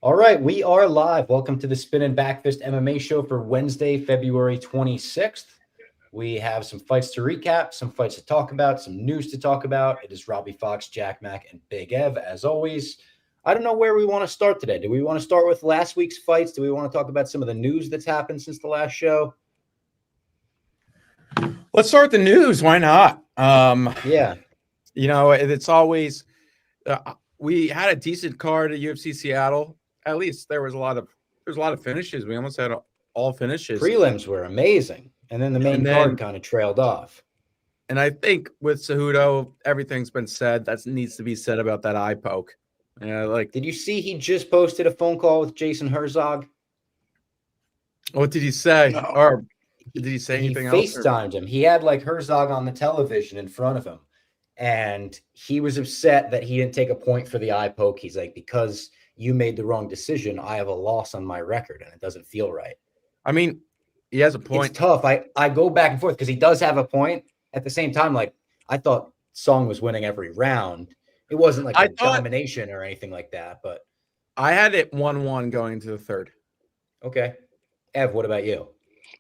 All right, we are live. Welcome to the Spinnin Backfist MMA show for Wednesday, February 26th. We have some fights to recap, some fights to talk about, some news to talk about. It is Robbie Fox, Jack Mack, and Big Ev, as always. I don't know where we want to start today. Do we want to start with last week's fights? Do we want to talk about some of the news that's happened since the last show? Let's start with the news. Why not? Yeah. It's always we had a decent card at UFC Seattle. At least there's a lot of finishes. We almost had all finishes. Prelims were amazing. And then the main card kind of trailed off. And I think with Cejudo, everything's been said that needs to be said about that eye poke. Did you see he just posted a phone call with Jason Herzog? What did he say? No. Or did he say anything else? He FaceTimed him. He had Herzog on the television in front of him. And he was upset that he didn't take a point for the eye poke. He's like, because you made the wrong decision, I have a loss on my record and it doesn't feel right. I mean, he has a point. It's tough. I go back and forth because he does have a point. At the same time, I thought Song was winning every round. It wasn't a domination or anything like that, but I had it 1-1 going into the third. Okay. Ev, what about you?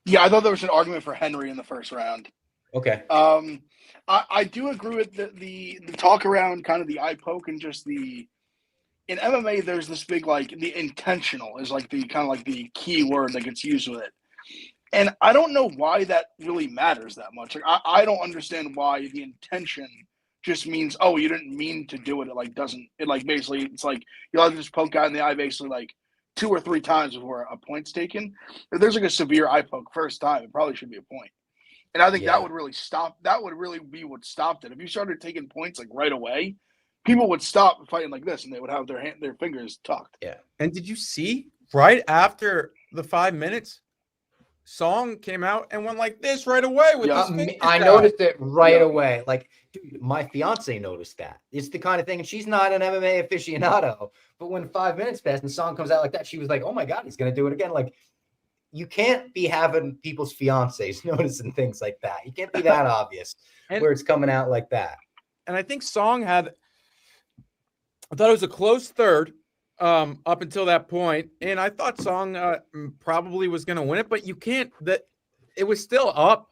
Yeah, I thought there was an argument for Henry in the first round. Okay. I do agree with the talk around kind of the eye poke and just in MMA there's this big the intentional is the kind of the key word that gets used with it. And I don't know why that really matters that much. I don't understand why the intention just means, oh, you didn't mean to do it. Basically it's you'll have to just poke guy in the eye basically 2 or 3 times before a point's taken. If there's a severe eye poke first time, it probably should be a point. And I think that would really stop. That would really be what stopped it. If you started taking points right away, people would stop fighting like this, and they would have their fingers tucked. Yeah. And did you see right after the 5 minutes, Song came out and went like this right away with his fingers I noticed it right away. Dude, my fiance noticed that. It's the kind of thing, and she's not an MMA aficionado, but when 5 minutes passed and Song comes out like that, she was like, "Oh my God, he's gonna do it again!" You can't be having people's fiancés noticing things like that. You can't be that obvious where it's coming out like that. And I think Song I thought it was a close third up until that point. And I thought Song probably was going to win it, but it was still up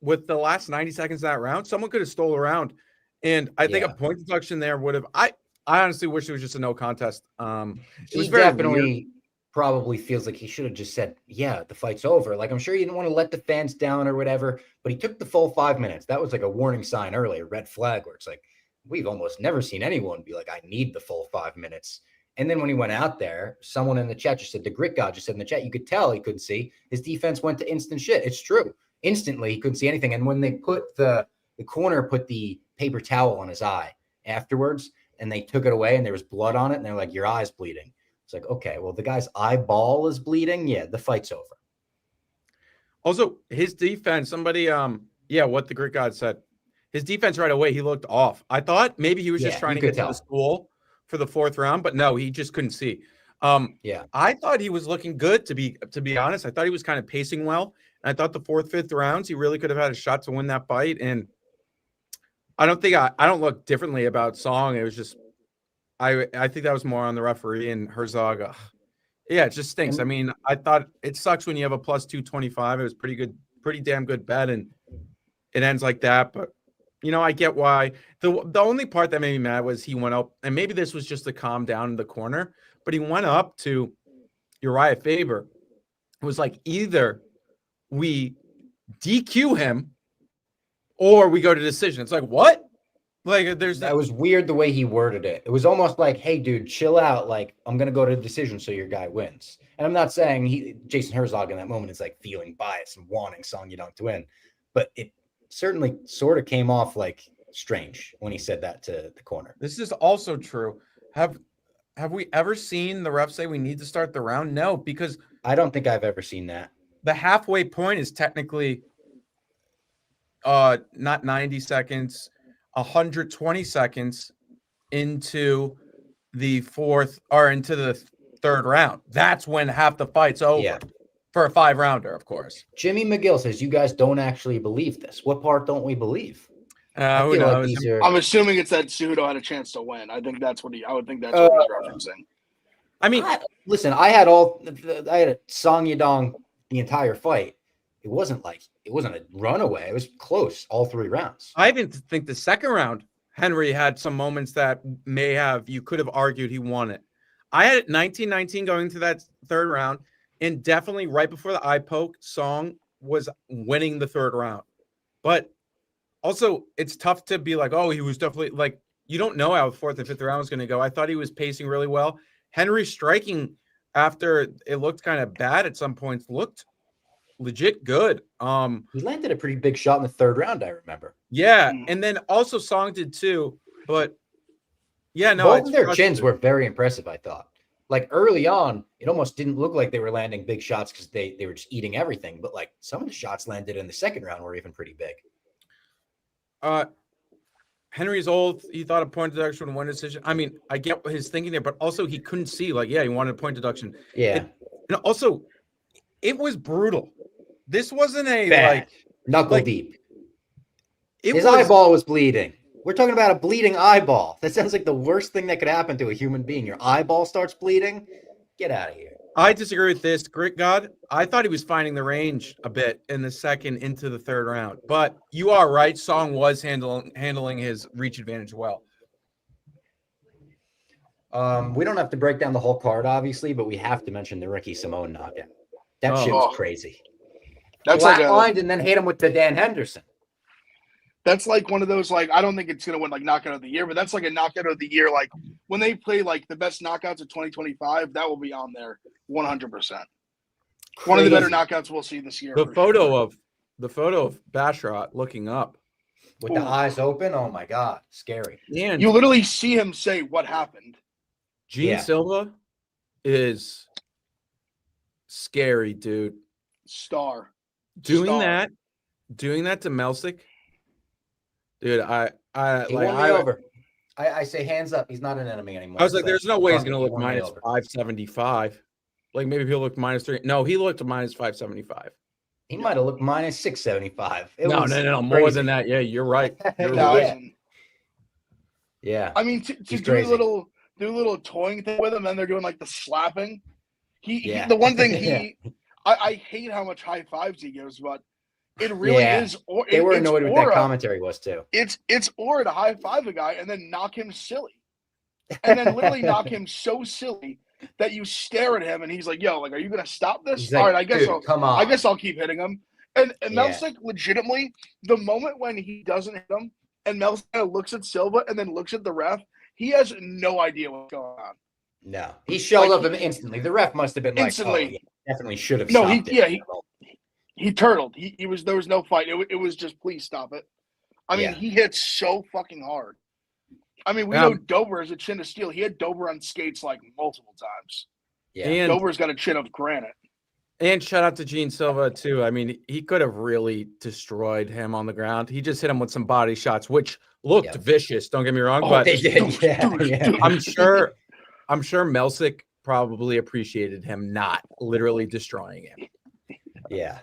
with the last 90 seconds of that round. Someone could have stole around. And I think a point deduction there would have, I honestly wish it was just a no contest. It was definitely weird. Probably feels like he should have just said, yeah, the fight's over. I'm sure he didn't want to let the fans down or whatever, but he took the full 5 minutes. That was a warning sign early, a red flag where it's we've almost never seen anyone be I need the full 5 minutes. And then when he went out there, someone in the chat just said, the Grit God just said in the chat, you could tell he couldn't see. His defense went to instant shit. It's true. Instantly, he couldn't see anything. And when they put the corner put the paper towel on his eye afterwards, and they took it away and there was blood on it, and they're like, your eye's bleeding. It's okay, well, the guy's eyeball is bleeding. Yeah, the fight's over. Also, his defense, somebody, what the Grit God said. His defense right away, he looked off. I thought maybe he was just trying to get to the school for the 4th round, but no, he just couldn't see. I thought he was looking good, to be honest. I thought he was kind of pacing well. And I thought the 4th, 5th rounds, he really could have had a shot to win that fight. And I don't think I don't look differently about Song. It was just, I think that was more on the referee and Herzog. It just stinks. I mean, I thought it sucks when you have a plus 225. It was pretty damn good bet, and it ends like that. But I get why. The only part that made me mad was he went up, and maybe this was just to calm down in the corner, but he went up to Uriah Faber. It was either we DQ him or we go to decision. It's what? That was weird the way he worded it. It was almost hey, dude, chill out. I'm going to go to decision so your guy wins. And I'm not saying Jason Herzog in that moment is feeling biased and wanting Song Yadong to win. But it certainly sort of came off strange when he said that to the corner. This is also true. Have we ever seen the ref say we need to start the round? No, because I don't think I've ever seen that. The halfway point is technically not 90 seconds. 120 seconds into the 4th or into the 3rd round. That's when half the fight's over for a 5-rounder, of course. Jimmy McGill says you guys don't actually believe this. What part don't we believe? Who knows? I'm assuming it's that Cejudo had a chance to win. I would think that's what he's referencing. I mean, listen, I had a Song Yadong the entire fight. It wasn't a runaway. It was close all 3 rounds. I even think the second round, Henry had some moments that you could have argued he won it. I had it 19-19 going to that third round, and definitely right before the eye poke, Song was winning the third round. But also, it's tough to be like, oh, he was definitely like, you don't know how the fourth and fifth round was going to go. I thought he was pacing really well. Henry striking after it looked kind of bad at some points looked legit good. He landed a pretty big shot in the third round, I remember. Yeah, and then also Song did too, but yeah, no, both of their chins were very impressive, I thought. Like early on, it almost didn't look like they were landing big shots because they were just eating everything. But like some of the shots landed in the second round were even pretty big. Henry's old. He thought a point deduction one decision. I mean, I get his thinking there, but also he couldn't see. Like, yeah, he wanted a point deduction. Yeah. And also, it was brutal. This wasn't a bad. Knuckle like, deep. His eyeball was bleeding. We're talking about a bleeding eyeball. That sounds like the worst thing that could happen to a human being. Your eyeball starts bleeding. Get out of here. I disagree with this. Grit God, I thought he was finding the range a bit in the second into the third round. But you are right. Song was handling his reach advantage well. We don't have to break down the whole card, obviously, but we have to mention the Ricky Simone knockout. That shit was crazy. That's flatlined and then hit him with the Dan Henderson. That's like one of those, like, I don't think it's going to win, like, knockout of the year, but that's like a knockout of the year. Like, when they play, like, the best knockouts of 2025, that will be on there 100%. One of the better knockouts we'll see this year. The photo of Basharat looking up. With the eyes open? Oh, my God. Scary. And you literally see him say what happened. Gene Silva is scary, dude. Star. Doing that to Melsick. Dude, I say hands up. He's not an enemy anymore. I was like, there's no way he's going to look minus 575. Like maybe he'll look minus 3. No, he looked minus 575. He might have looked minus 675. No, more than that. Yeah, you're right. You're right. Yeah. I mean, to do a little toying thing with him, and they're doing like the slapping. The one thing I hate how much high fives he gives, but it really is. They were annoyed with that commentary was too. It's aura to high five a guy and then knock him silly, and then literally knock him so silly that you stare at him and he's like, "Yo, like, are you gonna stop this?" He's like, all right, I guess I'll keep hitting him. And Melsick, legitimately, the moment when he doesn't hit him and Melsick looks at Silva and then looks at the ref, he has no idea what's going on. No, he showed up instantly. The ref must have been instantly. Like, "Oh, yeah, definitely should have." No, he turtled. There was no fight. It was just, please stop it. I mean, he hits so fucking hard. I mean, we know Dober has a chin of steel. He had Dober on skates like multiple times. Yeah, and Dober's got a chin of granite. And shout out to Gene Silva too. I mean, he could have really destroyed him on the ground. He just hit him with some body shots, which looked vicious. Don't get me wrong, but they did. Yeah. I'm sure Melsick probably appreciated him not literally destroying him. Yeah.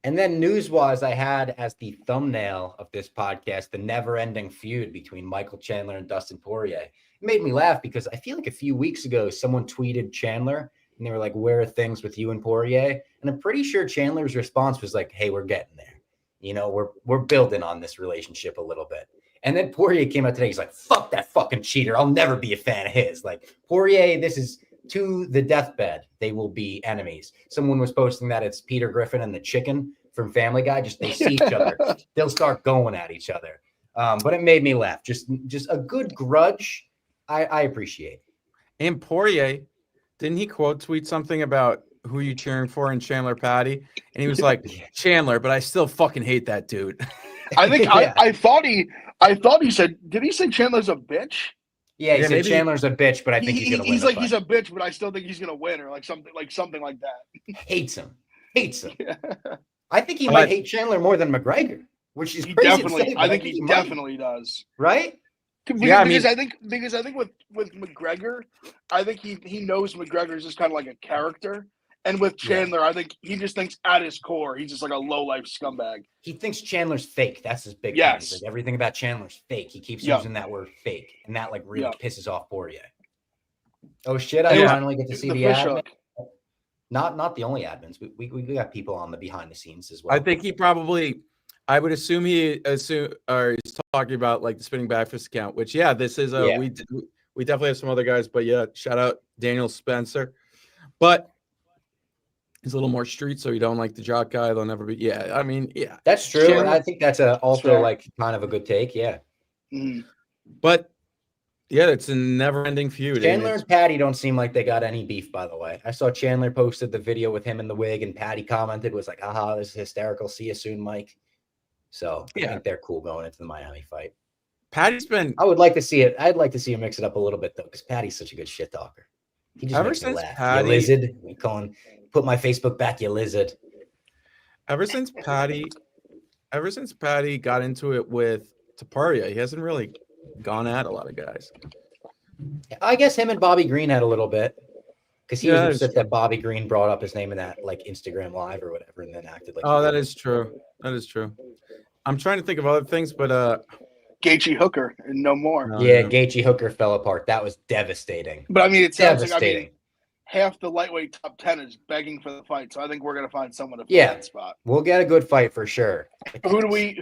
And then news-wise, I had as the thumbnail of this podcast the never-ending feud between Michael Chandler and Dustin Poirier. It made me laugh because I feel like a few weeks ago, someone tweeted Chandler, and they were like, "Where are things with you and Poirier?" And I'm pretty sure Chandler's response was like, "Hey, we're getting there. You know, we're building on this relationship a little bit." And then Poirier came out today. He's like, "Fuck that fucking cheater. I'll never be a fan of his." Like, Poirier, this is to the deathbed. They will be enemies. Someone was posting that it's Peter Griffin and the chicken from Family Guy. Just they see each other, they'll start going at each other. But it made me laugh. Just a good grudge. I appreciate. And Poirier, didn't he quote tweet something about who you cheering for in Chandler Patty? And he was like, Chandler, but I still fucking hate that dude. I think I thought he said, did he say Chandler's a bitch? Yeah, he said Chandler's a bitch, but I think he's gonna win. He's like, he's a bitch, but I still think he's gonna win, or like something like that. Hates him. Yeah. I think he might hate Chandler more than McGregor, which is crazy to say, I think he definitely does. Right? Because I think with McGregor, I think he knows McGregor is just kind of like a character. And with Chandler, I think he just thinks at his core, he's just like a low-life scumbag. He thinks Chandler's fake. That's his big thing. He's like, everything about Chandler's fake. He keeps using that word fake. And that like really pisses off Poirier. Oh shit! I finally get to see the admin. Hook. Not the only admins. We got people on the behind the scenes as well. I think he probably. I would assume he's talking about like the Spinning Backfist account. Which this is we definitely have some other guys, but shout out Daniel Spencer. But he's a little more street, so you don't like the jock guy. They'll never be. Yeah, I mean, that's true, and I think that's also like kind of a good take. Yeah, but it's a never-ending feud. Chandler and Patty don't seem like they got any beef. By the way, I saw Chandler posted the video with him in the wig, and Patty commented was like, "Haha, this is hysterical. See you soon, Mike." So I think they're cool going into the Miami fight. Patty's been. I would like to see it. I'd like to see him mix it up a little bit though, because Patty's such a good shit talker. He just makes me laugh. Patty, you lizard. We calling. Put my Facebook back, you lizard. Ever since Patty got into it with Taparia, he hasn't really gone at a lot of guys. I guess him and Bobby Green had a little bit, because he was upset that Bobby Green brought up his name in that like Instagram live or whatever, and then acted like. Oh, that is true. That is true. I'm trying to think of other things, but Gaethje Hooker and no more. Gaethje Hooker fell apart. That was devastating. But I mean, it sounds like half the lightweight top 10 is begging for the fight, so I think we're gonna find someone to fill that spot. We'll get a good fight for sure. Who do we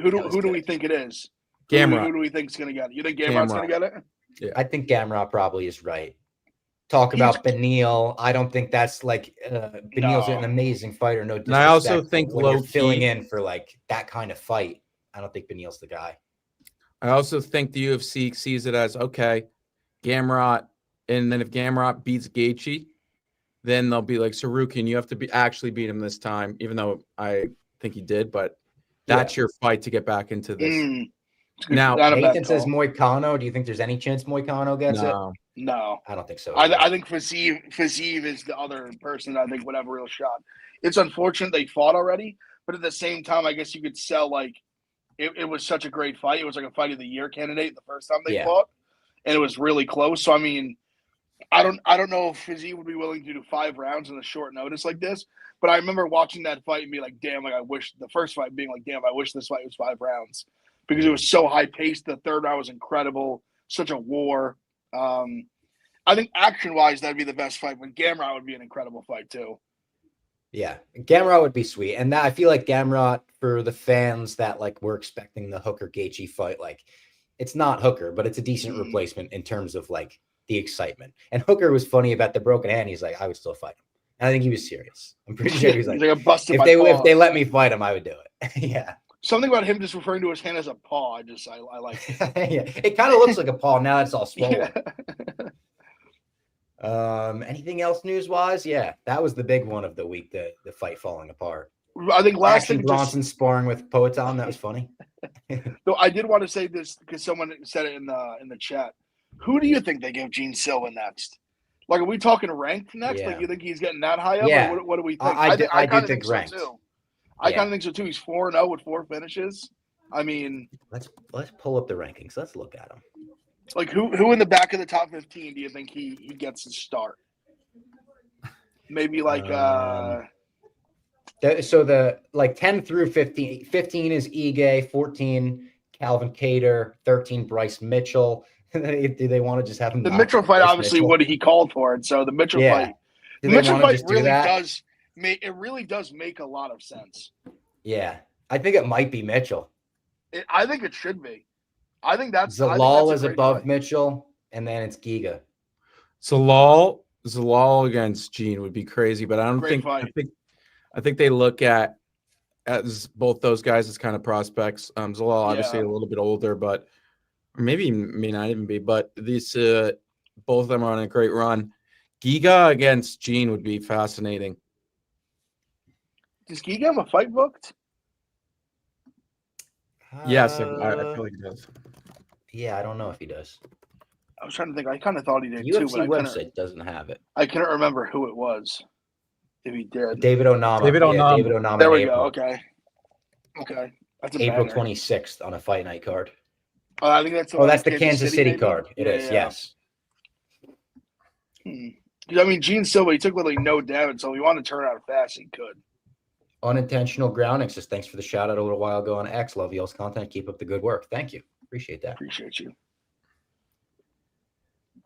think it is? Gamrot. Who do we think is gonna get it? You think Gamrot's gonna get it? Yeah, I think Gamrot probably is right. Talk about Beneil. I don't think that's like Beneil's an amazing fighter. No disrespect. And I also think you're filling in for like that kind of fight, I don't think Beneil's the guy. I also think the UFC sees it as okay, Gamrot, and then if Gamrot beats Gaethje, then they'll be like, Sarukian, you have to actually beat him this time, even though I think he did, but that's your fight to get back into this. Now, Nathan says Moicano. Do you think there's any chance Moicano gets it? No. I don't think so. I think Fiziev is the other person I think would have a real shot. It's unfortunate they fought already, but at the same time, I guess you could sell like it was such a great fight. It was like a fight of the year candidate the first time they fought, and it was really close. So I mean, I don't know if Fiziev would be willing to do 5 rounds in a short notice like this. But I remember watching that fight and be like, damn, like I wish the first fight being like, damn, I wish this fight was 5 rounds because it was so high paced. The third round was incredible, such a war. I think action wise that'd be the best fight, but Gamrot would be an incredible fight too. Yeah, Gamrot would be sweet, and I feel like Gamrot for the fans that like were expecting the Hooker Gaethje fight, like it's not Hooker, but it's a decent replacement in terms of like the excitement. And Hooker was funny about the broken hand. He's like, I would still fight him. And I think he was serious. I'm pretty sure he was like, if they let me fight him, I would do it. Yeah. Something about him just referring to his hand as a paw. I like it. Yeah. It kind of looks like a paw. Now it's all swollen. Anything else news wise? Yeah, that was the big one of the week, the fight falling apart. I think last thing Bronson sparring with Poatan, that was funny. Though I did want to say this because someone said it in the chat. Who do you think they give Gene Silva next? Like, are we talking ranked next? Like, you think he's getting that high up? Yeah. What do we think? I do think ranked. So too. I kind of think so too. He's 4-0 with 4 finishes. I mean, let's pull up the rankings. Let's look at him. Like, who in the back of the top 15 do you think he gets to start? Maybe like so the like 10 through 15. 15 is Ige, 14 Calvin Kattar, 13 Bryce Mitchell. Do they want to just have him? The Mitchell fight, obviously, what he called for it. So the Mitchell fight, really does make a lot of sense. Yeah, I think it might be Mitchell. I think it should be. I think that's Zalal is above fight. Mitchell, and then it's Giga. Zalal against Gene would be crazy, but I don't think. I think they look at as both those guys as kind of prospects. Zalal obviously a little bit older, but maybe may not even be. But these both of them are on a great run. Giga against Gene would be fascinating. Does Giga have a fight booked? Yes, I feel like he does. Yeah, I don't know if he does. I was trying to think. I kind of thought he did UFC too, but website doesn't have it. I couldn't remember who it was. If he did, David Onama. David Onama. There we go. Okay. That's April 26th on a fight night card. I think that's. That's the Kansas City card. It is. Yes. I mean, Gene Silva, he took really no damage, so if he wanted to turn out fast, he could. Unintentional grounding says, thanks for the shout out a little while ago on X. Love y'all's content. Keep up the good work. Thank you. Appreciate that. Appreciate you.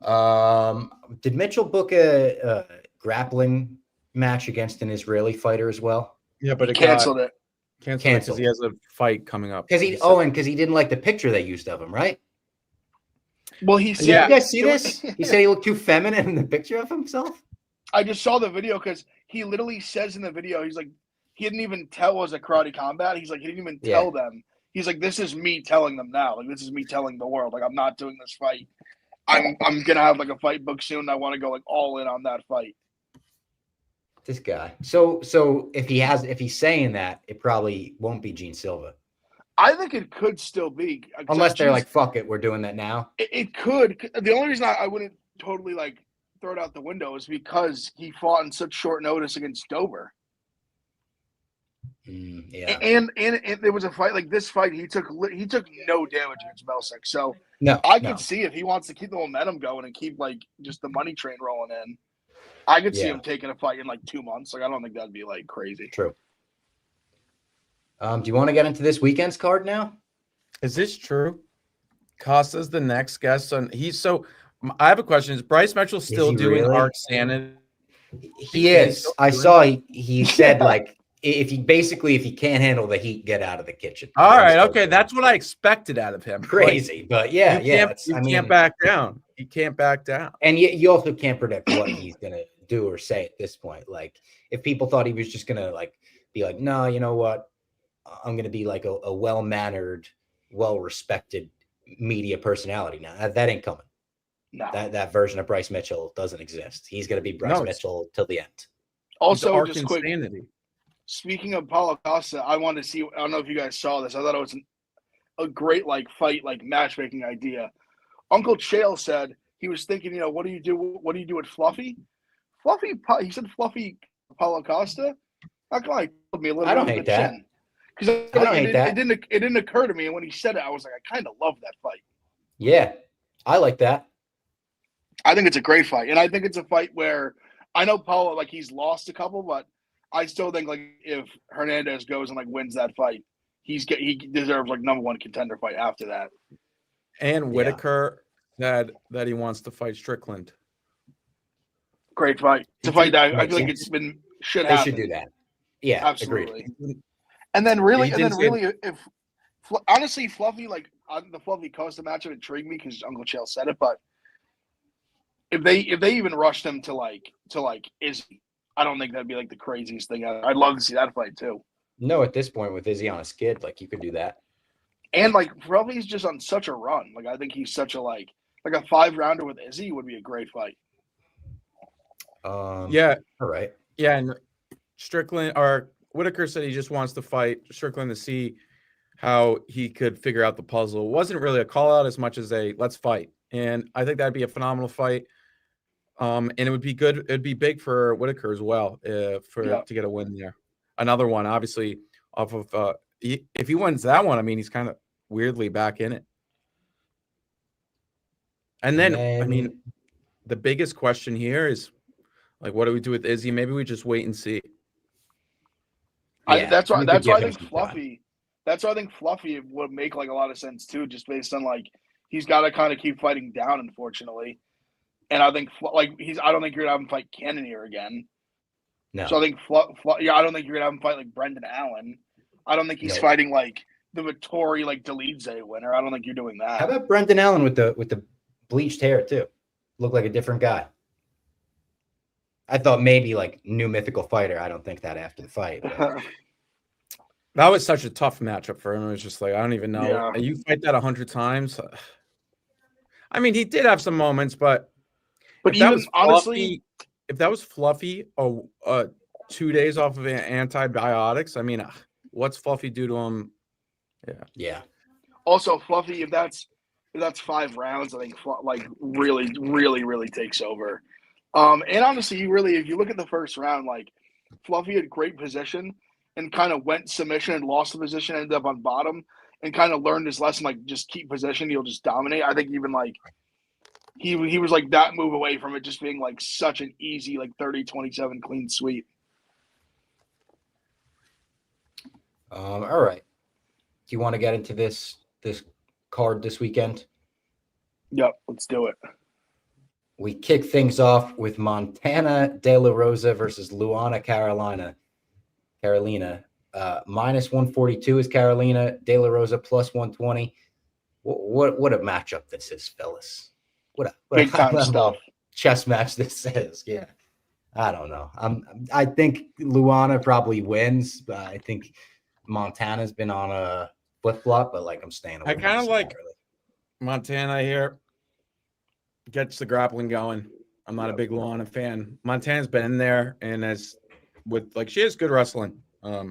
Did Mitchell book a grappling match against an Israeli fighter as well? Yeah, but he canceled it. Canceled because he has a fight coming up. Because he didn't like the picture they used of him, right? Well, he said, "Did you guys see this? He said he looked too feminine in the picture of himself." I just saw the video because he literally says in the video, he's like, he didn't even tell it was a karate combat. He's like, he didn't even tell them. He's like, this is me telling them now. Like, this is me telling the world. Like, I'm not doing this fight. I'm gonna have like a fight book soon. I want to go like all in on that fight. This guy. So if he's saying that, it probably won't be Gene Silva. I think it could still be, unless they're like, "Fuck it, we're doing that now." It could. The only reason I wouldn't totally like throw it out the window is because he fought in such short notice against Dober. Yeah, and there was a fight like this fight. He took no damage against Melsick, so no, I could see if he wants to keep the momentum going and keep like just the money train rolling in. I could see him taking a fight in like 2 months. Like I don't think that'd be like crazy. True. Do you want to get into this weekend's card now? Is this true? Costa's the next guest on. I have a question. Is Bryce Mitchell still doing Arc Sanity? He is. I saw he said like if he can't handle the heat, get out of the kitchen. All right, okay, that's what I expected out of him. Crazy, but you can't back down. You can't back down, and you also can't predict what he's gonna do or say at this point. Like if people thought he was just gonna like be like, no, you know what, I'm gonna be like a well-mannered, well-respected media personality. Now that ain't coming. No. That version of Bryce Mitchell doesn't exist. He's going to be Bryce Mitchell till the end. Also, just quick, speaking of Paulo Costa, I want to see. I don't know if you guys saw this. I thought it was a great like fight, like matchmaking idea. Uncle Chael said he was thinking, what do you do? What do you do with Fluffy? He said Fluffy Paulo Costa. How come I told me a little? I don't hate that. Because it didn't occur to me, and when he said it, I was like, I kind of love that fight. Yeah, I like that. I think it's a great fight, and I think it's a fight where I know Paulo, like he's lost a couple, but I still think like if Hernandez goes and like wins that fight, he deserves like #1 contender fight after that. And Whitaker said that he wants to fight Strickland. Great fight. It's a fight that I feel like it's been should happen. They should do that. Yeah, absolutely. Agreed. And then really, if honestly, Fluffy like the Fluffy Costa matchup intrigued me because Uncle Chael said it, but. If they even rushed him to Izzy, I don't think that'd be like the craziest thing. I'd love to see that fight too. No, at this point with Izzy on a skid, like you could do that. And like Fluffy's just on such a run. Like I think he's such a like a 5-rounder with Izzy would be a great fight. Yeah. All right. Yeah, and Strickland or Whitaker said he just wants to fight Strickland to see how he could figure out the puzzle. It wasn't really a call out as much as a let's fight. And I think that'd be a phenomenal fight. And it would be good. It'd be big for Whitaker as well to get a win there. Another one, obviously, off of if he wins that one, I mean, he's kind of weirdly back in it. And then, I mean, the biggest question here is like, what do we do with Izzy? Maybe we just wait and see. That's why I think Fluffy. That's why I think Fluffy would make like a lot of sense too, just based on like he's got to kind of keep fighting down, unfortunately. And I think I don't think you're gonna have him fight Cannonier again. No. So I think I don't think you're gonna have him fight like Brendan Allen. I don't think he's fighting like the Vittori like Delize winner. I don't think you're doing that. How about Brendan Allen with the bleached hair too? Looked like a different guy. I thought maybe like new mythical fighter. I don't think that after the fight. That was such a tough matchup for him. It was just like I don't even know. Yeah. You fight that 100 times. I mean, he did have some moments, but if even honestly, if that was Fluffy, 2 days off of antibiotics, I mean, what's Fluffy do to him? Yeah. Also, Fluffy, if that's 5 rounds, I think like really, really, really takes over. And honestly, if you look at the first round, like Fluffy had great position and kind of went submission and lost the position, ended up on bottom, and kind of learned his lesson, like just keep position, you'll just dominate. I think even like. He was like that move away from it just being like such an easy like 30-27 clean sweep. All right. Do you want to get into this card this weekend? Yep, let's do it. We kick things off with Montana De La Rosa versus Luana Carolina. Minus 142 is Carolina. De La Rosa plus 120. What a matchup this is, fellas. What a big high time level stuff. Chess match this is. Yeah. I don't know. I think Luana probably wins, but I think Montana's been on a flip flop, but like I'm staying away. I kind of like Montana here. Gets the grappling going. I'm not a big Luana fan. Montana's been in there and she has good wrestling. I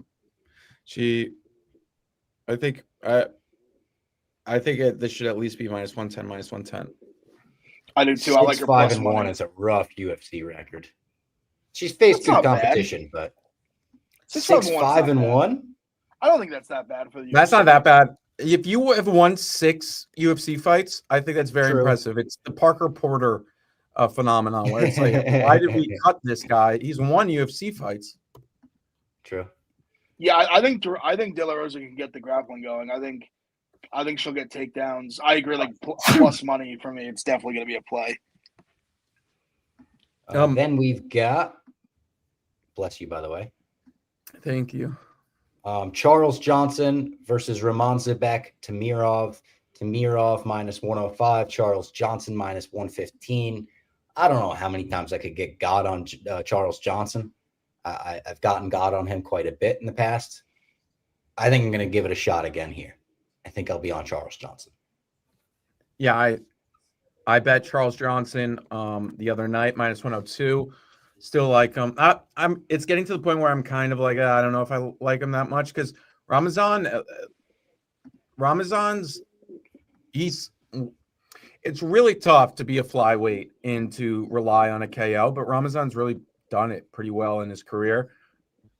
think this should at least be minus 110. I do too. I like her 5-1 is a rough UFC record. She's faced good competition, but 6-5-1. I don't think that's that bad for the UFC. That's not that bad. If you have won 6 UFC fights, I think that's very impressive. It's the Parker Porter phenomenon where it's like, why did we cut this guy? He's won UFC fights. True. Yeah, I think De La Rosa can get the grappling going. I think she'll get takedowns. I agree. Like plus money for me, it's definitely going to be a play. Then we've got, bless you, by the way. Thank you. Charles Johnson versus Ramon Zibek. Tamirov minus 105. Charles Johnson minus 115. I don't know how many times I could get God on Charles Johnson. I've gotten God on him quite a bit in the past. I think I'm going to give it a shot again here. I think I'll be on Charles Johnson. Yeah, I bet Charles Johnson the other night minus 102. Still like him. It's getting to the point where I'm kind of like I don't know if I like him that much because Ramazan's it's really tough to be a flyweight and to rely on a KO, but Ramazan's really done it pretty well in his career.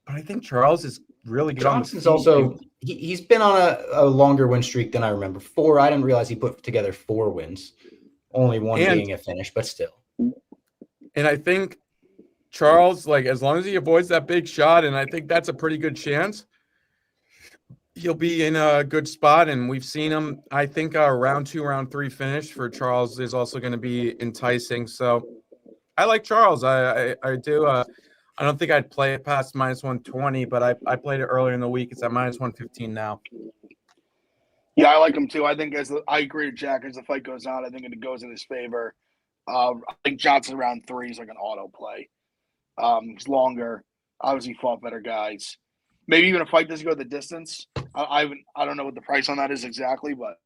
But I think Charles is really good. Johnson's also he's been on a longer win streak than I remember. 4. I didn't realize he put together 4 wins, only one being a finish, but still. And I think Charles, like as long as he avoids that big shot, and I think that's a pretty good chance, he'll be in a good spot. And we've seen him. I think round 2, round 3 finish for Charles is also going to be enticing. So I like Charles. I do. I don't think I'd play it past minus 120, but I played it earlier in the week. It's at minus 115 now. Yeah, I like him too. I think I agree with Jack. As the fight goes on, I think it goes in his favor. I think Johnson round 3 is like an auto play. He's longer. Obviously fought better guys. Maybe even a fight doesn't go the distance. I don't know what the price on that is exactly, but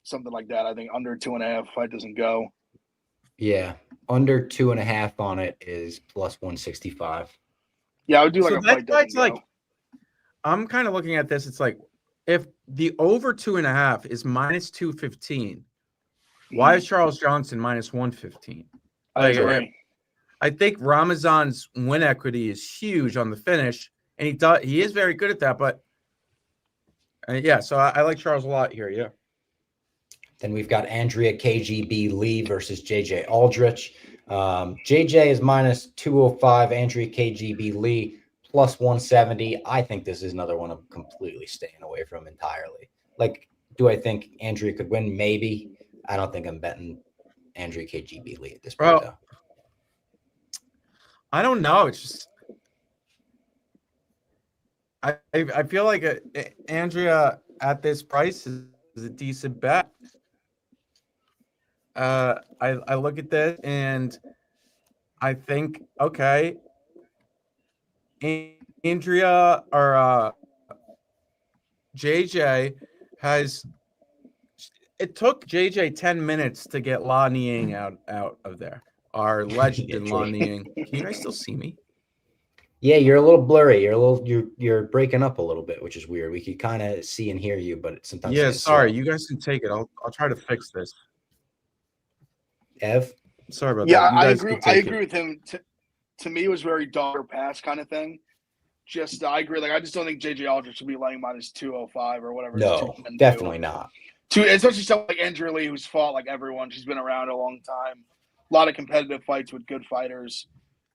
something like that. I think under 2.5 fight doesn't go. Yeah, under 2.5 on it is plus 165. Yeah, I would do like a fight doesn't go. Like, I'm kind of looking at this. It's like if the over 2.5 is minus 215, why is Charles Johnson minus 115? I think Ramazan's win equity is huge on the finish, and he is very good at that. But so I like Charles a lot here. Yeah. Then we've got Andrea KGB Lee versus JJ Aldrich. JJ is minus 205. Andrea KGB Lee plus 170. I think this is another one I'm completely staying away from entirely. Like, do I think Andrea could win? Maybe. I don't think I'm betting Andrea KGB Lee at this point, though. I don't know. It's just I feel like Andrea at this price is a decent bet. I look at this and I think, okay, Andrea or JJ it took JJ 10 minutes to get La Niang out of there. Our legend in La Niang. Can you guys still see me? Yeah, you're a little blurry. You're breaking up a little bit, which is weird. We could kind of see and hear you, but sometimes. Yeah, sorry. You guys can take it. I'll try to fix this. Ev? Sorry about that. Yeah, I agree with him. To me, it was very dog or pass kind of thing. I agree. Like, I just don't think JJ Aldrich should be laying minus 205 or whatever. No, definitely not. Especially someone like Andrea Lee, who's fought like everyone. She's been around a long time. A lot of competitive fights with good fighters.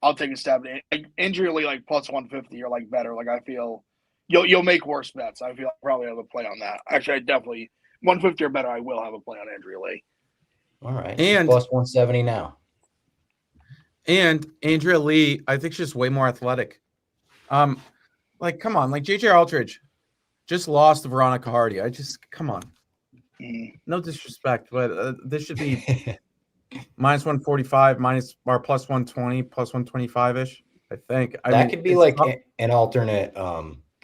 I'll take a stab at it. Andrea Lee, like plus 150 or like better. Like, I feel you'll make worse bets. I feel I'll probably have a play on that. Actually, I definitely 150 or better. I will have a play on Andrea Lee. All right. And plus 170 now. And Andrea Lee, I think she's way more athletic. Like, come on, like JJ Aldridge just lost to Veronica Hardy. Come on. No disrespect, but this should be minus 145, or plus 120, plus 125-ish, I think. That could be like an alternate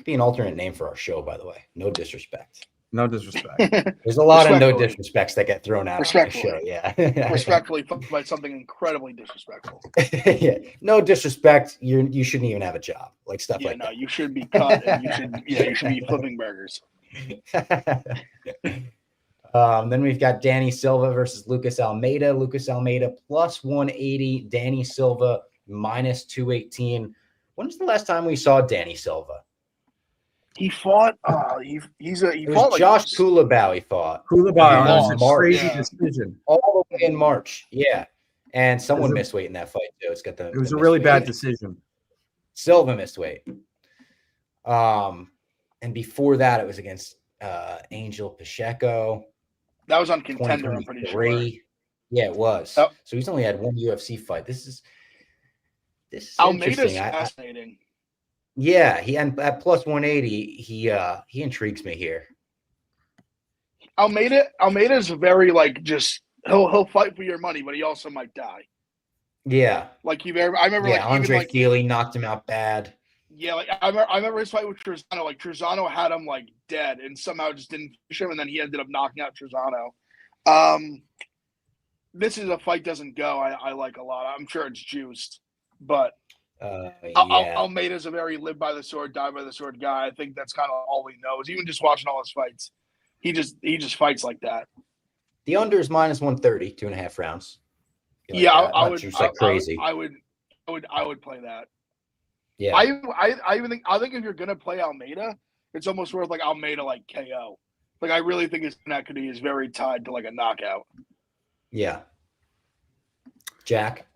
name for our show, by the way. No disrespect. No disrespect. There's a lot of no disrespects that get thrown out on the show. Yeah. Respectfully, by something incredibly disrespectful. Yeah. No disrespect. You shouldn't even have a job. Like stuff like that. You should be cut and you should be flipping burgers. Then we've got Danny Silva versus Lucas Almeida. Lucas Almeida plus 180. Danny Silva minus 218. When's the last time we saw Danny Silva? He fought. He fought like Josh Kulabau. He fought Kulabau on a crazy decision all the way in March. Yeah, and someone missed weight in that fight too. It was a really bad decision. Silva missed weight. And before that, it was against Angel Pacheco. That was on Contender. I'm pretty sure. Yeah, it was. Oh. So he's only had one UFC fight. This is Almeida's interesting. Fascinating. Yeah, and at plus 180, he intrigues me here. Almeida's very like just he'll fight for your money, but he also might die. Yeah, like I remember like Andre Thiele knocked him out bad. Yeah, like I remember his fight with Trezano. Like Trezano had him like dead, and somehow just didn't finish him, and then he ended up knocking out Trezano. This is a fight doesn't go. I like a lot. I'm sure it's juiced, but. Almeida's a very live by the sword, die by the sword guy. I think that's kind of all he knows. Even just watching all his fights, he just fights like that. The under is minus 130, 2.5 rounds. Yeah, I would. Crazy. I would play that. Yeah. I think if you're gonna play Almeida, it's almost worth like Almeida like KO. Like I really think his equity is very tied to like a knockout. Yeah. Jack.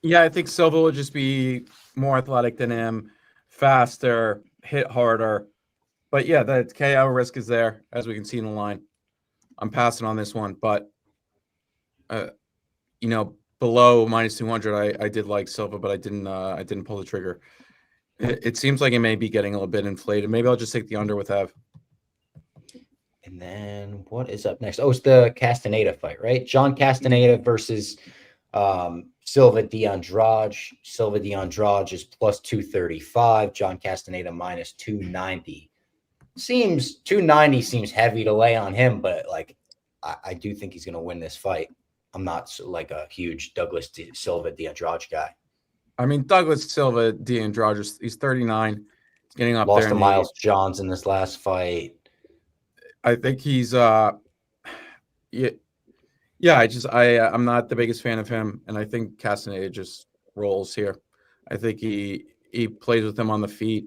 Yeah, I think Silva will just be more athletic than him, faster, hit harder. But yeah, the KO risk is there, as we can see in the line. I'm passing on this one, but below minus 200, I did like Silva, but I didn't pull the trigger. It seems like it may be getting a little bit inflated. Maybe I'll just take the under with Ev. And then what is up next? Oh, it's the Castaneda fight, right? John Castaneda versus Silva de Andrade. Silva de Andrade is plus 235. John Castaneda minus 290. 290 seems heavy to lay on him, but like I do think he's going to win this fight. I'm not like a huge Douglas Silva de Andrade guy. I mean, Douglas Silva de Andrade, he's 39. He's getting up Lost there. To Miles Johns in this last fight. I think he's I'm not the biggest fan of him, and I think Castaneda just rolls here. I think he plays with him on the feet,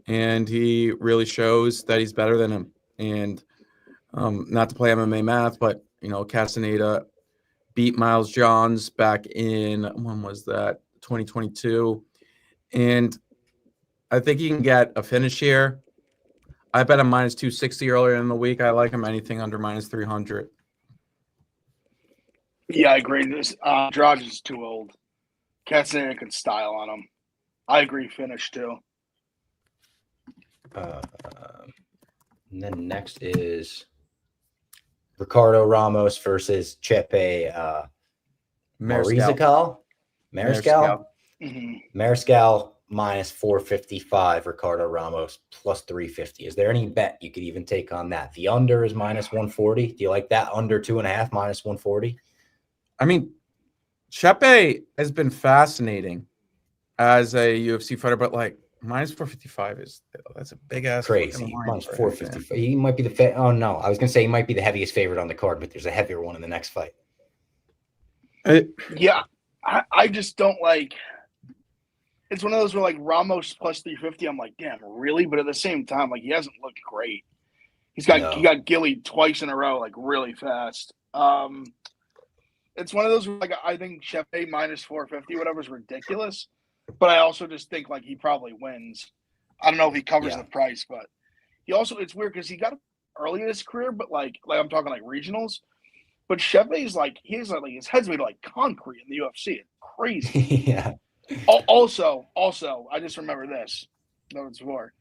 and he really shows that he's better than him. And not to play MMA math, but Castaneda beat Miles Johns back in, when was that? 2022, and I think he can get a finish here. I bet him minus 260 earlier in the week. I like him anything under minus 300. Yeah, I agree. This Andrade is too old. Castaneda can style on him. I agree. Finish too. And then next is Ricardo Ramos versus Chepe Mariscal. Mariscal. Mariscal minus 455. Ricardo Ramos plus 350. Is there any bet you could even take on that? The under is minus 140. Do you like that under 2.5 minus 140? I mean, Chepe has been fascinating as a UFC fighter, but like minus 455 that's a big ass crazy. Minus 455. He might be the oh no, I was gonna say he might be the heaviest favorite on the card, but there's a heavier one in the next fight. Yeah, I just don't like. It's one of those where like Ramos plus 350. I'm like, damn, really? But at the same time, like he hasn't looked great. He got gillied twice in a row, like really fast. It's one of those where, like I think Chepe minus 450, whatever, is ridiculous. But I also just think like he probably wins. I don't know if he covers the price, but he also it's weird because he got early in his career, but like I'm talking like regionals. But Chevy's like his head's made of like concrete in the UFC. It's crazy. Yeah. Also, I just remember this. No, it's more.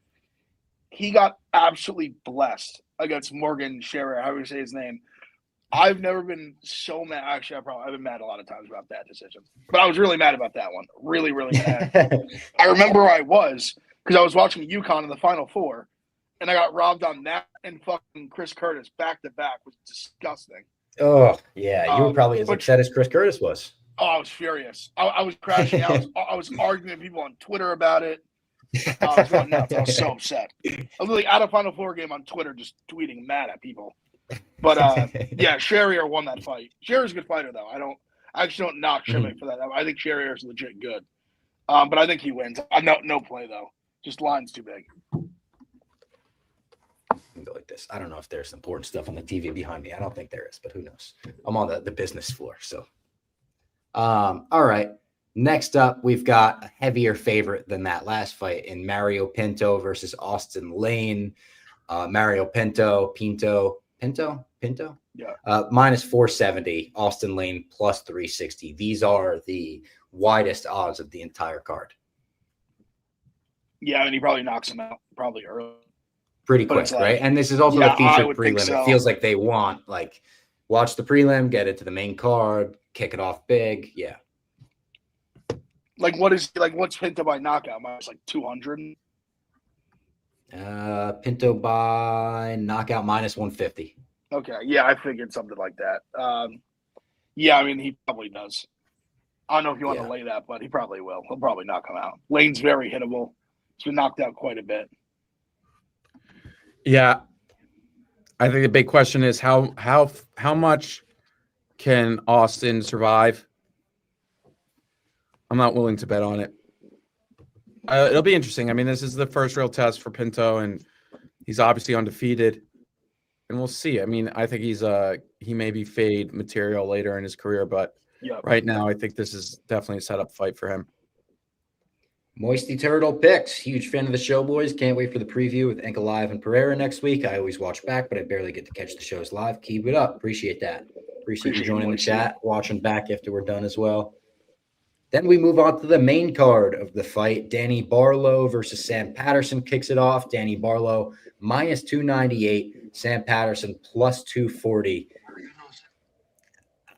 He got absolutely blessed against Morgan Scherer, however you say his name. I've never been so mad. Actually, I've been mad a lot of times about that decision. But I was really mad about that one. Really, really mad. I remember I was because I was watching UConn in the Final Four, and I got robbed on that and fucking Chris Curtis back to back. Was disgusting. Oh, yeah. You were probably as upset as Chris Curtis was. Oh, I was furious. I was crashing out. I was arguing with people on Twitter about it. I was going nuts. I was so upset. I was literally at a Final Four game on Twitter just tweeting mad at people. But, yeah, Sherrier won that fight. Sherrier's a good fighter, though. I actually don't knock Shimmick for that. I think Sherrier's legit good. But I think he wins. No play, though. Just line's too big. Go like this. I don't know if there's important stuff on the TV behind me. I don't think there is, but who knows? I'm on the business floor, so. All right. Next up, we've got a heavier favorite than that last fight in Mario Pinto versus Austin Lane. Mario Pinto. Yeah. Minus 470. Austin Lane plus 360. These are the widest odds of the entire card. Yeah, and he probably knocks him out probably early. Pretty quick, right? And this is also the featured prelim. So. It feels like they want, like, watch the prelim, get into the main card, kick it off big. Yeah. What's Pinto by knockout? Minus 200. Pinto by knockout minus 150. Okay, yeah, I figured something like that. Yeah, I mean he probably does. I don't know if you want to lay that, but he probably will. He'll probably knock him out. Lane's very hittable. He's been knocked out quite a bit. Yeah, I think the big question is how much can Austin survive? I'm not willing to bet on it. It'll be interesting. I mean, this is the first real test for Pinto, and he's obviously undefeated. And we'll see. I mean, I think he may be fade material later in his career, but right now I think this is definitely a setup fight for him. Moisty Turtle picks. Huge fan of the show, boys. Can't wait for the preview with Enka Live and Pereira next week. I always watch back, but I barely get to catch the shows live. Keep it up. Appreciate that. Appreciate you joining the chat, watching back after we're done as well. Then we move on to the main card of the fight. Danny Barlow versus Sam Patterson kicks it off. Danny Barlow minus 298. Sam Patterson plus 240.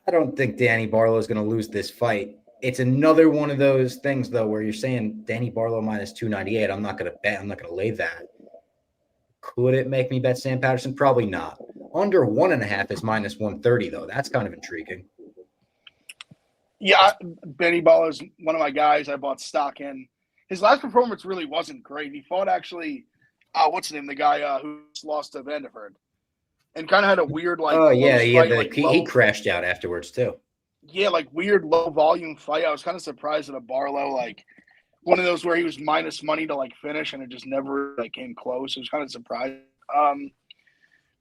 I don't think Danny Barlow is going to lose this fight. It's another one of those things, though, where you're saying Danny Barlow minus 298. I'm not going to bet. I'm not going to lay that. Could it make me bet Sam Patterson? Probably not. Under 1.5 is minus 130, though. That's kind of intriguing. Yeah, Benny Barlow is one of my guys. I bought stock in. His last performance really wasn't great. He fought actually, what's his name? The guy who lost to Vanderford. And kind of had a weird, he crashed out afterwards, too. Yeah, weird low-volume fight. I was kind of surprised at a Barlow, one of those where he was minus money to, finish, and it just never, came close. It was kind of surprising.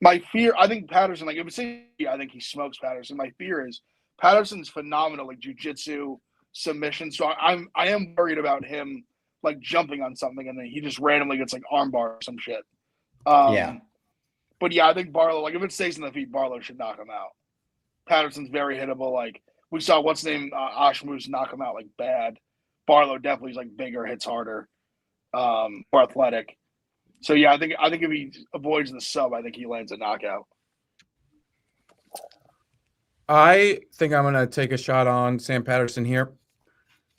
My fear, I think Patterson, I think he smokes Patterson. My fear is Patterson's phenomenal, jiu-jitsu, submission. So I am worried about him, jumping on something, and then he just randomly gets, armbar or some shit. Yeah. But, yeah, I think Barlow, if it stays in the feet, Barlow should knock him out. Patterson's very hittable. We saw what's name Ashmoose knock him out bad. Barlow definitely is bigger, hits harder, more athletic. So yeah, I think if he avoids the sub, I think he lands a knockout. I think I'm gonna take a shot on Sam Patterson here.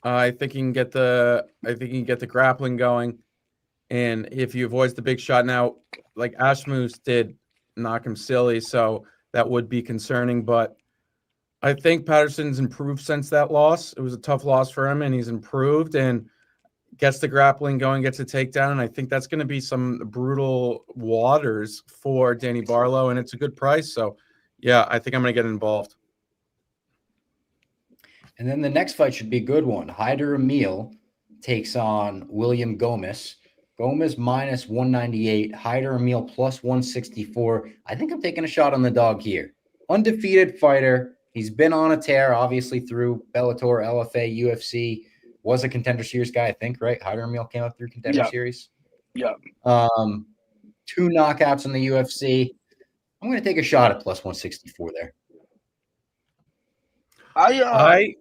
I think he can get the grappling going, and if he avoids the big shot now, Ashmoose did knock him silly, so that would be concerning. But I think Patterson's improved since that loss. It was a tough loss for him, and he's improved and gets the grappling going, gets a takedown. And I think that's going to be some brutal waters for Danny Barlow, and it's a good price. So, yeah, I think I'm going to get involved. And then the next fight should be a good one. Haider Emil takes on William Gomez. Gomez minus 198, Haider Emil plus 164. I think I'm taking a shot on the dog here. Undefeated fighter. He's been on a tear, obviously, through Bellator, LFA, UFC. Was a Contender Series guy, I think, right? Haider Emil came up through Contender Series. Yeah. 2 knockouts in the UFC. I'm going to take a shot at plus 164 there. I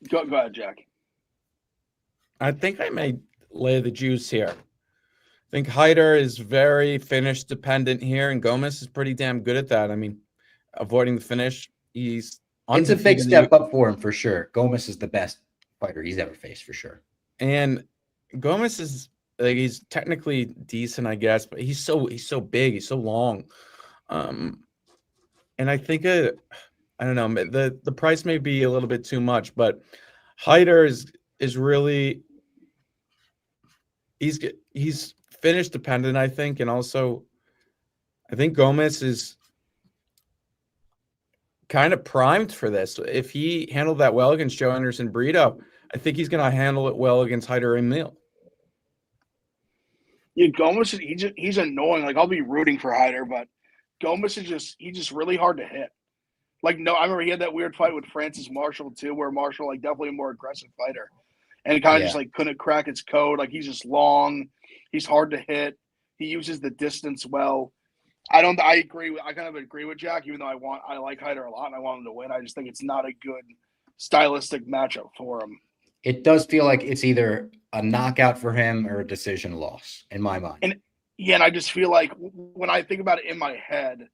go ahead, Jack. I think I may lay the juice here. I think Hyder is very finish dependent here, and Gomez is pretty damn good at that. I mean, avoiding the finish, it's a big step up for him for sure. Gomez is the best fighter he's ever faced for sure. And Gomez is like, he's technically decent, I guess, but he's so big, he's so long. And I think I don't know, the price may be a little bit too much, but Hyder is really he's finish dependent, I think, and also I think Gomez is kind of primed for this. If he handled that well against Joe Anderson Brito, I think he's going to handle it well against Hyder Emil. Yeah, Gomez, he's annoying. Like, I'll be rooting for Hyder, but Gomez is he's just really hard to hit. Like, no, I remember he had that weird fight with Francis Marshall too, where Marshall, like, definitely a more aggressive fighter, and kind of just like couldn't crack its code. Like, he's just long, he's hard to hit, he uses the distance well. I kind of agree with Jack, even though I like Hyder a lot and I want him to win. I just think it's not a good stylistic matchup for him. It does feel like it's either a knockout for him or a decision loss in my mind. And I just feel like when I think about it in my head,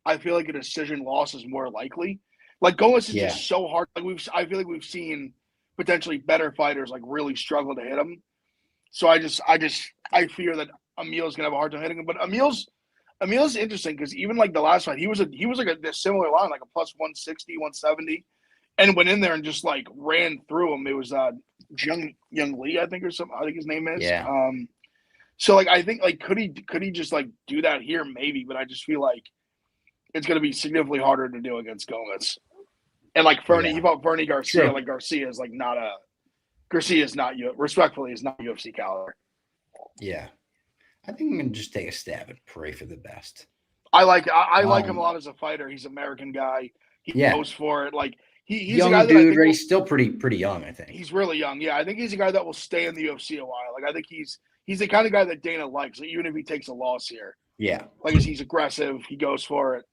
I feel like a decision loss is more likely. Like, Gomez is just so hard. Like, I feel like we've seen potentially better fighters like really struggle to hit him. So I fear that Emil's gonna have a hard time hitting him. But Emil's interesting because even like the last fight, he was like a similar line, like a plus 160, 170, and went in there and just like ran through him. It was Young Lee, I think, or something. I think his name is. Yeah. So like I think like could he just like do that here? Maybe, but I just feel like it's going to be significantly harder to do against Gomez. And like he fought Fernie Garcia. Sure. Like Garcia is not respectfully is not UFC caliber. Yeah. I think I'm going to just take a stab and pray for the best. I like him a lot as a fighter. He's an American guy. He goes for it. Like he's young a guy dude, right? He's still pretty young, I think. He's really young. Yeah, I think he's a guy that will stay in the UFC a while. Like, I think he's the kind of guy that Dana likes, like, even if he takes a loss here. Yeah. Like, he's aggressive. He goes for it.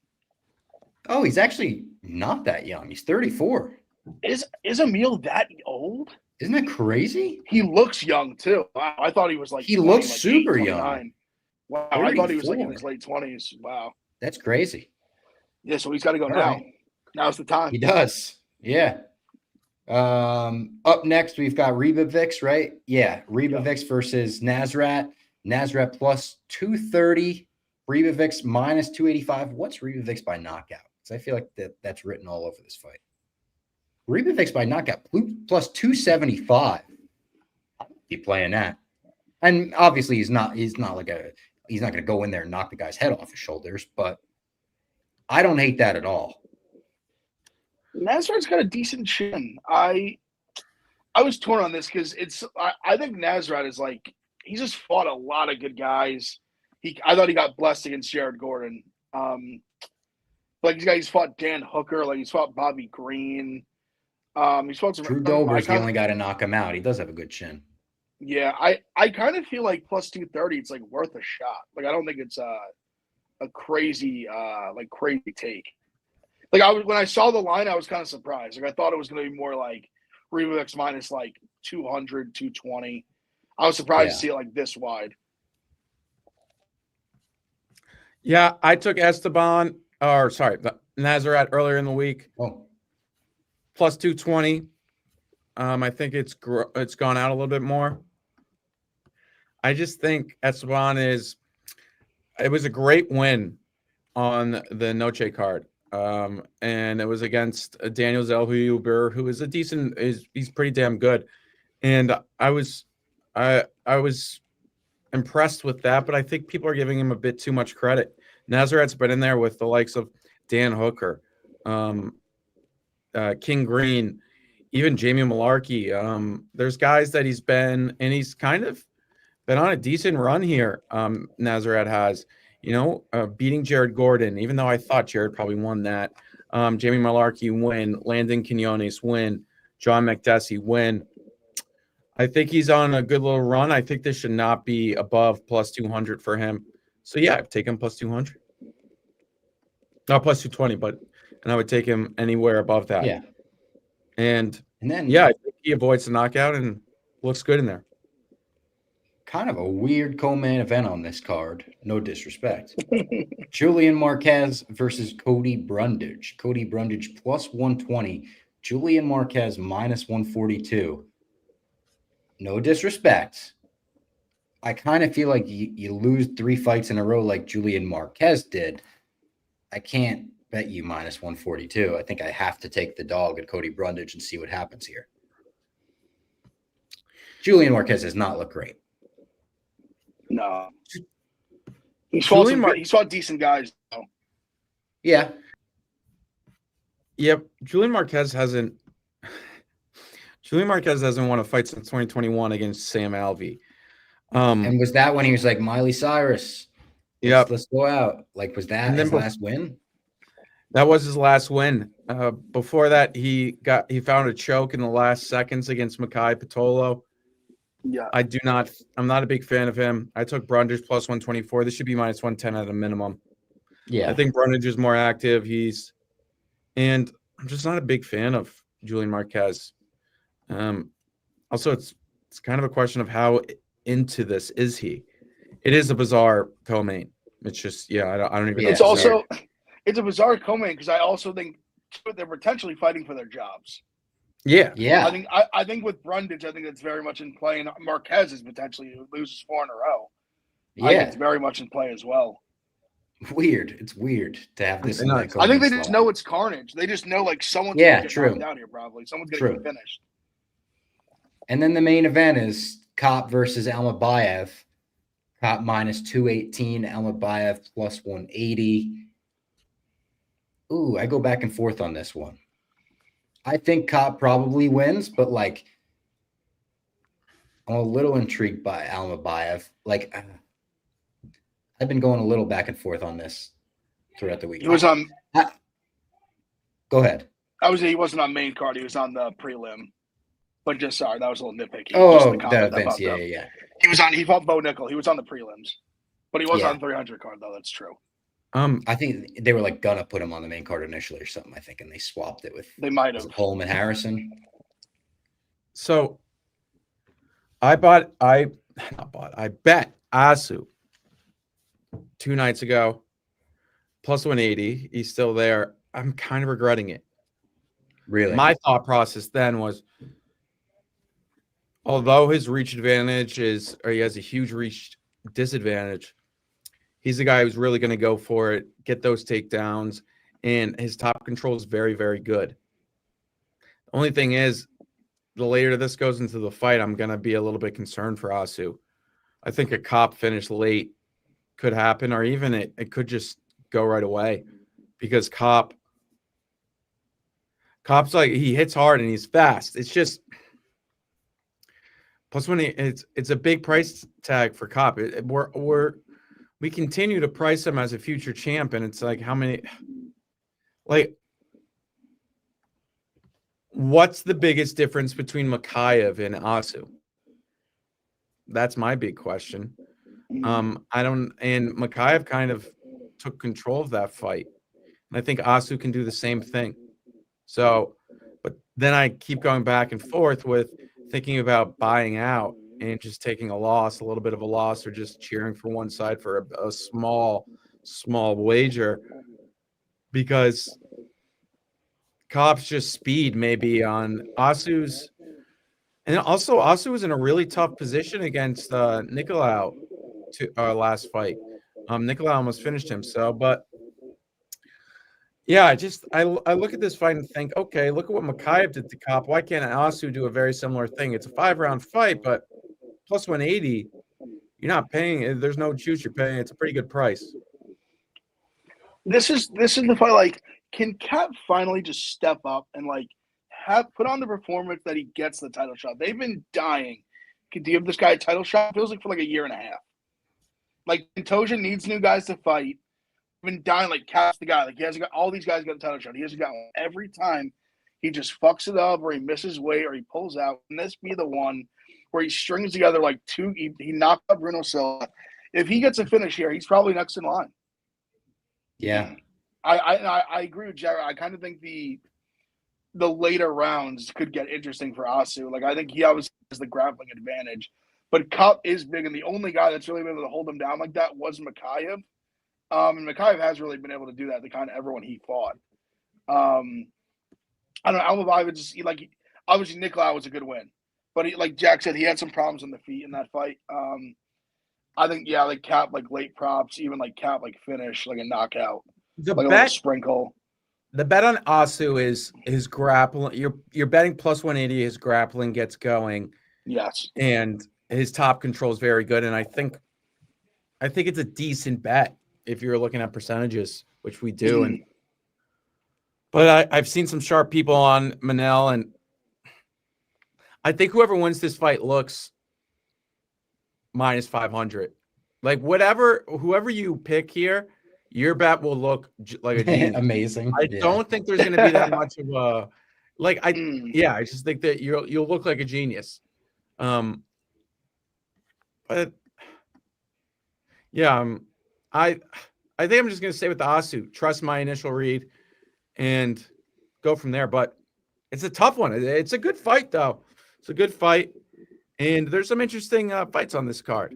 Oh, he's actually not that young. He's 34. Is Emil that old? Isn't that crazy? He looks young too. Wow, I thought he was like he looks like super young. Wow, 34. I thought he was like in his late 20s. Wow, that's crazy. Yeah, so he's got to go now. Right. Now's the time. He does. Yeah. Up next we've got Ribavix, right? Yeah, Ribavix versus Nasrat. Nasrat plus 230. Ribavix minus 285. What's Ribavix by knockout? Because I feel like that's written all over this fight. Ribavix by knockout plus 275. I'll be playing that. And obviously he's not going to go in there and knock the guy's head off his shoulders, but I don't hate that at all. Nasrat's got a decent chin. I was torn on this because I think Nasrat is like, he's just fought a lot of good guys. I thought he got blessed against Jared Gordon. Like he's fought Dan Hooker, like he's fought Bobby Green. He's fought some. Drew Dober's the only guy to knock him out. He does have a good chin. Yeah, I kind of feel like plus 230, it's like worth a shot. Like I don't think it's a crazy take. Like when I saw the line, I was kind of surprised. Like I thought it was going to be more like Ribavix minus like 200, 220. I was surprised to see it like this wide. Yeah, I took Nasrat earlier in the week. Oh. Plus 220. I think it's gone out a little bit more. I just think Esteban it was a great win on the Noche card. And it was against Daniel Zellhuber, who is he's pretty damn good. And I was impressed with that, but I think people are giving him a bit too much credit. Nasrat's been in there with the likes of Dan Hooker, King Green, even Jamie Malarkey. There's guys that he's kind of been on a decent run here. Nasrat has, beating Jared Gordon, even though I thought Jared probably won that. Jamie Malarkey win, Landon Quinones win, John McDessie win. I think he's on a good little run. I think this should not be above plus 200 for him. So, yeah, I've taken plus 200. Not plus 220, and I would take him anywhere above that. Yeah. And then, yeah, I think he avoids the knockout and looks good in there. Kind of a weird co-main event on this card. No disrespect. Julian Marquez versus Cody Brundage. Cody Brundage plus 120. Julian Marquez minus 142. No disrespect. I kind of feel like you lose 3 fights in a row like Julian Marquez did. I can't bet you minus 142. I think I have to take the dog at Cody Brundage and see what happens here. Julian Marquez does not look great. No. He fought decent guys, though. Yeah. Yep. Julian Marquez hasn't won a fight since 2021 against Sam Alvey. And was that when he was like Miley Cyrus? Let's go out. Like, was that his last win? That was his last win. Before that, he found a choke in the last seconds against Mikhail Patolo. Yeah. I'm not a big fan of him. I took Brundage plus 124. This should be minus 110 at a minimum. Yeah. I think Brundage is more active. And I'm just not a big fan of Julian Marquez. Also, it's kind of a question of how into this is he. It is a bizarre co-main. It's just, I don't even know. It's a bizarre co-main because I also think they're potentially fighting for their jobs. Yeah. I think with Brundage, I think that's very much in play, and Marquez is potentially loses 4 in a row. Yeah, I think it's very much in play as well. Weird. It's weird to have this. I think they just know it's carnage. They just know like someone's gonna get knocked out here. Probably someone's gonna get finished. And then the main event is Kopp versus Almabayev. Kopp minus 218, Almabayev plus 180. Ooh, I go back and forth on this one. I think Kopp probably wins, but like I'm a little intrigued by Almabayev. Like I've been going a little back and forth on this throughout the week. He was on. Go ahead. He wasn't on main card. He was on the prelim. But just sorry, that was a little nitpicky. Oh, the Vince, yeah. He fought Bo Nickel. He was on the prelims, but he was on 300 card though. That's true. I think they were like gonna put him on the main card initially or something. I think, and they swapped it with. They might have Coleman Harrison. So, I bet Asu 2 nights ago, plus 180. He's still there. I'm kind of regretting it. Really, my thought process then was, although his reach advantage he has a huge reach disadvantage, he's the guy who's really going to go for it, get those takedowns, and his top control is very, very good. The only thing is, the later this goes into the fight, I'm going to be a little bit concerned for Asu. I think a Kopp finish late could happen, or even it could just go right away, because Kopp's like, he hits hard and he's fast. It's just plus when it's a big price tag for Kopp. We continue to price him as a future champ, and it's like, how many, like, what's the biggest difference between Mikhail and Asu? That's my big question. And Mikhail kind of took control of that fight, and I think Asu can do the same thing. So, but then I keep going back and forth with thinking about buying out and just taking a little bit of a loss, or just cheering for one side for a small wager, because Kopp's just speed maybe on Asu's. And also Asu was in a really tough position against Nicolau to our last fight. Nicolau almost finished him. So, but yeah, I look at this fight and think, okay, look at what Mikhail did to Kopp. Why can't Asu do a very similar thing? It's a 5-round fight, but plus 180, you're not paying. There's no juice you're paying. It's a pretty good price. This is the fight. Like, can Kopp finally just step up and like put on the performance that he gets the title shot? They've been dying to give this guy a title shot. It feels like for like a year and a half. Like, Toja needs new guys to fight. Been dying, like, Kopp's the guy. Like, he hasn't got all these guys got a title shot. He hasn't got one. Every time he just fucks it up, or he misses weight, or he pulls out. And this be the one where he strings together like two. He knocked out Bruno Silva. If he gets a finish here, he's probably next in line. Yeah, I agree with Jared. I kind of think the the later rounds could get interesting for Asu. Like, I think he always has the grappling advantage. But Cup is big, and the only guy that's really been able to hold him down like that was Mikhaev. And Mikhaev has really been able to do that to kind of everyone he fought. I don't know. Almabayev just obviously Nicolau was a good win, but like Jack said, he had some problems on the feet in that fight. I think like Cap like late props, even like Cap like finish like a knockout, the like bet, a little sprinkle. The bet on Asu is his grappling. You're betting plus 180. His grappling gets going. Yes, and his top control is very good. And I think it's a decent bet if you're looking at percentages, which we do. But I've seen some sharp people on Manel, and I think whoever wins this fight looks minus 500. Like whoever you pick here, your bet will look like a genius. Amazing. I don't think there's going to be that much of a I just think that you'll look like a genius. But yeah, I think I'm just going to stay with the Asu, trust my initial read, and go from there. But it's a tough one. It's a good fight, though. It's a good fight, and there's some interesting fights on this card.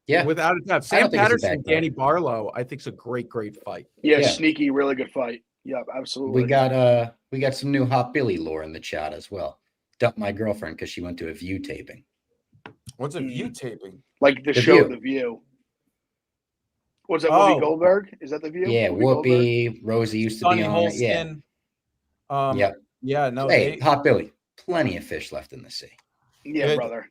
Yeah, without a doubt. Sam Patterson, Danny Barlow, I think is a great fight. Yeah, sneaky, really good fight. Yep, absolutely. We got some new Hot Billy lore in the chat as well. Dumped my girlfriend because she went to a View taping. What's a View taping? Like the show, The View. What's that? Whoopi Goldberg? Is that The View? Yeah, Whoopi. Rosie used to be on it. Yeah. Yeah. No. Hey, Hot Billy. Plenty of fish left in the sea. Yeah, brother.